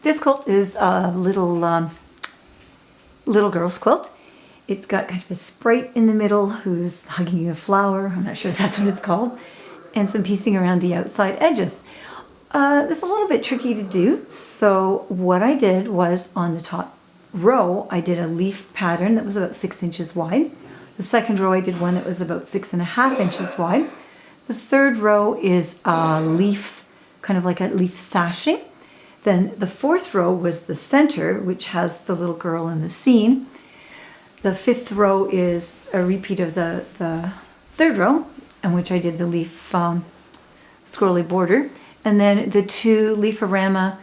This quilt is a little girl's quilt. It's got kind of a sprite in the middle who's hugging a flower. I'm not sure if that's what it's called. And some piecing around the outside edges. It's a little bit tricky to do. So what I did was on the top row, I did a leaf pattern that was about 6 inches wide. The second row, I did one that was about 6.5 inches wide. The third row is a leaf, kind of like a leaf sashing. Then the fourth row was the center, which has the little girl in the scene. The fifth row is a repeat of the third row, in which I did the leaf scrolly border. And then the 2 leaforama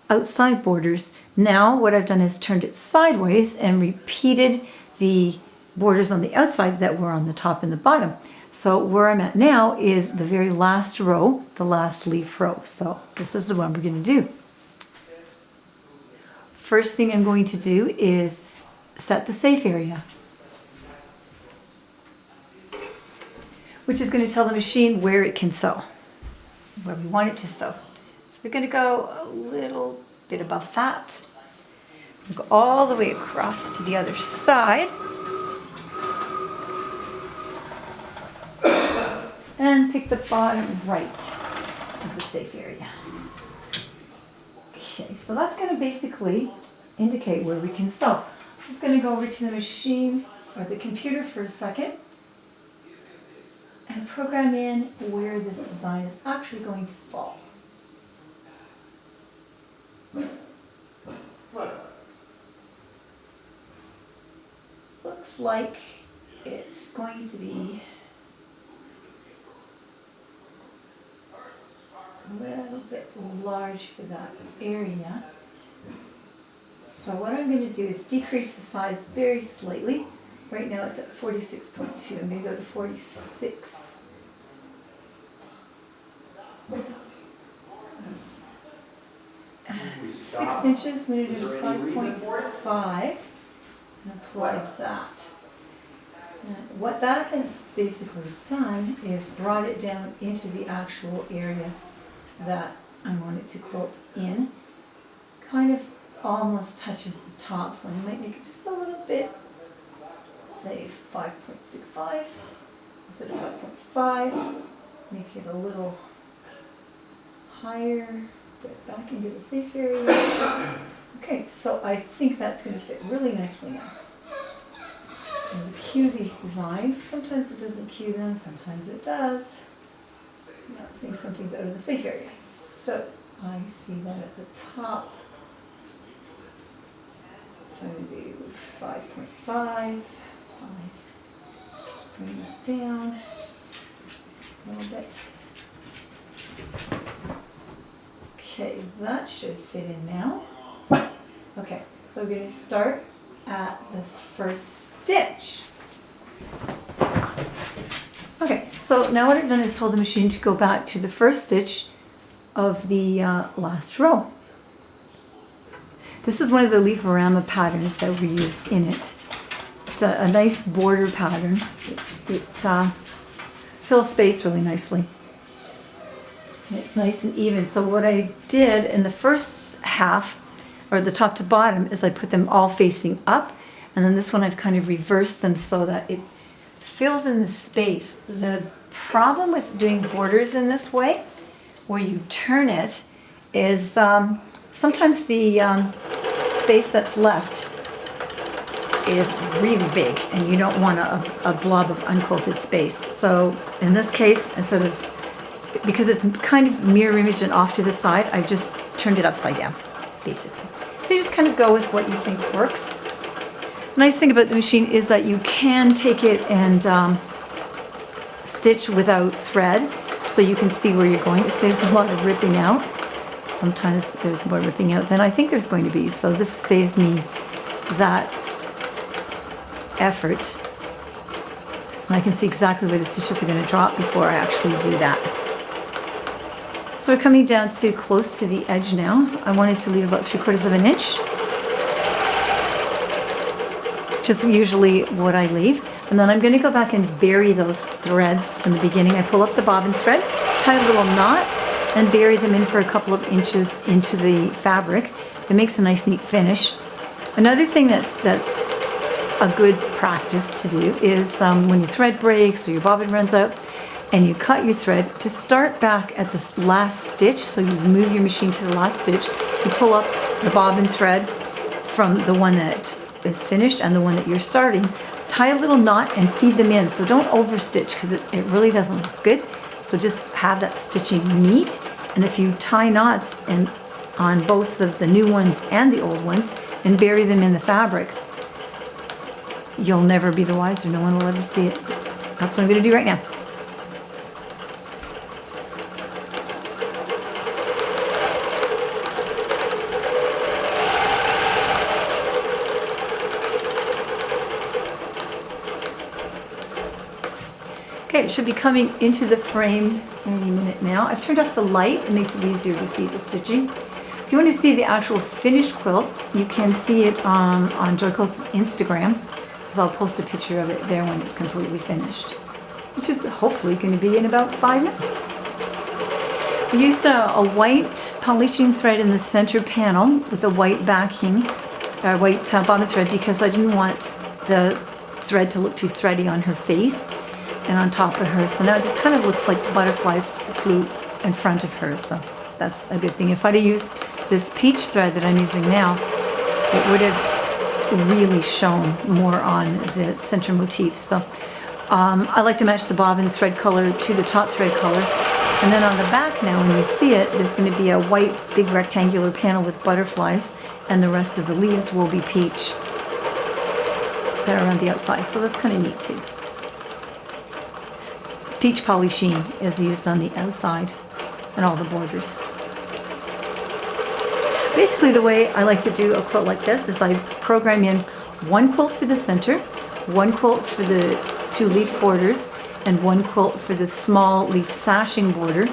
outside borders. Now what I've done is turned it sideways and repeated the borders on the outside that were on the top and the bottom. So where I'm at now is the very last row, the last leaf row. So this is the one we're going to do. First thing I'm going to do is set the safe area, which is going to tell the machine where it can sew, where we want it to sew. So we're going to go a little bit above that. We'll go all the way across to the other side. And pick the bottom right of the safe area. Okay, so that's going to basically indicate where we can sew. I'm just going to go over to the machine or the computer for a second and program in where this design is actually going to fall. Looks like it's going to be a little bit large for that area. So what I'm going to do is decrease the size very slightly. Right now it's at 46.2. I'm going to go to 46. And 6 inches, I'm going to do 5.5 and apply that. And what that has basically done is brought it down into the actual area that I want it to quilt in. Kind of almost touches the top, so I might make it just a little bit, say 5.65 instead of 5.5. Make it a little higher, put it back into the safe area. Okay, so I think that's going to fit really nicely now. I'm going to cue these designs. Sometimes it doesn't cue them, sometimes it does. I'm not seeing something's out of the safe area. So I see that at the top. So I'm going to do 5.5. Bring that down a little bit. Okay, that should fit in now. Okay, so we're going to start at the first stitch. Okay, so now what I've done is told the machine to go back to the first stitch of the last row. This is one of the leaforama patterns that were used in it. It's a nice border pattern. It fills space really nicely. It's nice and even. So what I did in the first half, or the top to bottom, is I put them all facing up, and then this one I've kind of reversed them so that it fills in the space. The problem with doing borders in this way, where you turn it, is sometimes the space that's left is really big, and you don't want a blob of unquilted space. So in this case, instead of, because it's kind of mirror imaged and off to the side, I just turned it upside down, basically. So you just kind of go with what you think works. The nice thing about the machine is that you can take it and stitch without thread, so you can see where you're going. It saves a lot of ripping out. Sometimes there's more ripping out than I think there's going to be, so this saves me that effort. And I can see exactly where the stitches are going to drop before I actually do that. So we're coming down to close to the edge now. I wanted to leave about 3/4 of an inch, which is usually what I leave. And then I'm going to go back and bury those threads from the beginning. I pull up the bobbin thread, tie a little knot, and bury them in for a couple of inches into the fabric. It makes a nice neat finish. Another thing that's a good practice to do is when your thread breaks or your bobbin runs out and you cut your thread, to start back at the last stitch. So you move your machine to the last stitch, you pull up the bobbin thread from the one that is finished and the one that you're starting, tie a little knot and feed them in. So don't overstitch, because it really doesn't look good. So just have that stitching neat, and if you tie knots and on both the new ones and the old ones and bury them in the fabric, you'll never be the wiser. No one will ever see it. That's what I'm going to do right now. Okay, it should be coming into the frame any minute now. I've turned off the light. It makes it easier to see the stitching. If you want to see the actual finished quilt, you can see it on Joy Quilt's Instagram, because I'll post a picture of it there when it's completely finished, which is hopefully going to be in about 5 minutes. I used a white polishing thread in the center panel with a white backing, white bobbin thread, because I didn't want the thread to look too thready on her face and on top of her. So now it just kind of looks like the butterflies flew in front of her, so that's a good thing. If I'd have used this peach thread that I'm using now, it would have really shown more on the center motif. So I like to match the bobbin thread color to the top thread color. And then on the back now, when you see it, there's going to be a white big rectangular panel with butterflies, and the rest of the leaves will be peach that are on the outside. So that's kind of neat too. Peach poly sheen is used on the outside and all the borders. Basically, the way I like to do a quilt like this is I program in one quilt for the center, one quilt for the 2 leaf borders, and one quilt for the small leaf sashing border.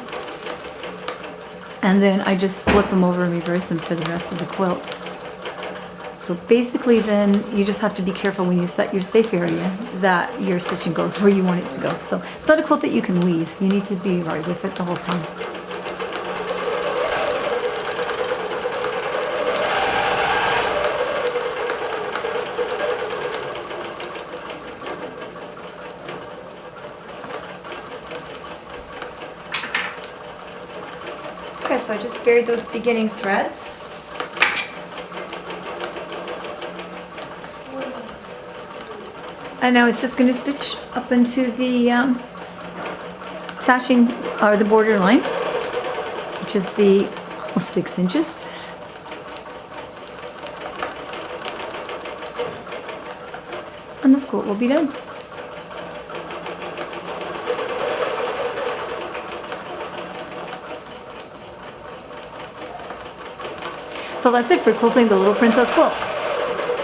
And then I just flip them over and reverse them for the rest of the quilt. So basically then you just have to be careful when you set your safe area that your stitching goes where you want it to go. So it's not a quilt that you can leave. You need to be right with it the whole time. Okay, so I just buried those beginning threads. And now it's just going to stitch up into the sashing, or the border line, which is the almost 6 inches. And this quilt will be done. So that's it for quilting the Little Princess quilt.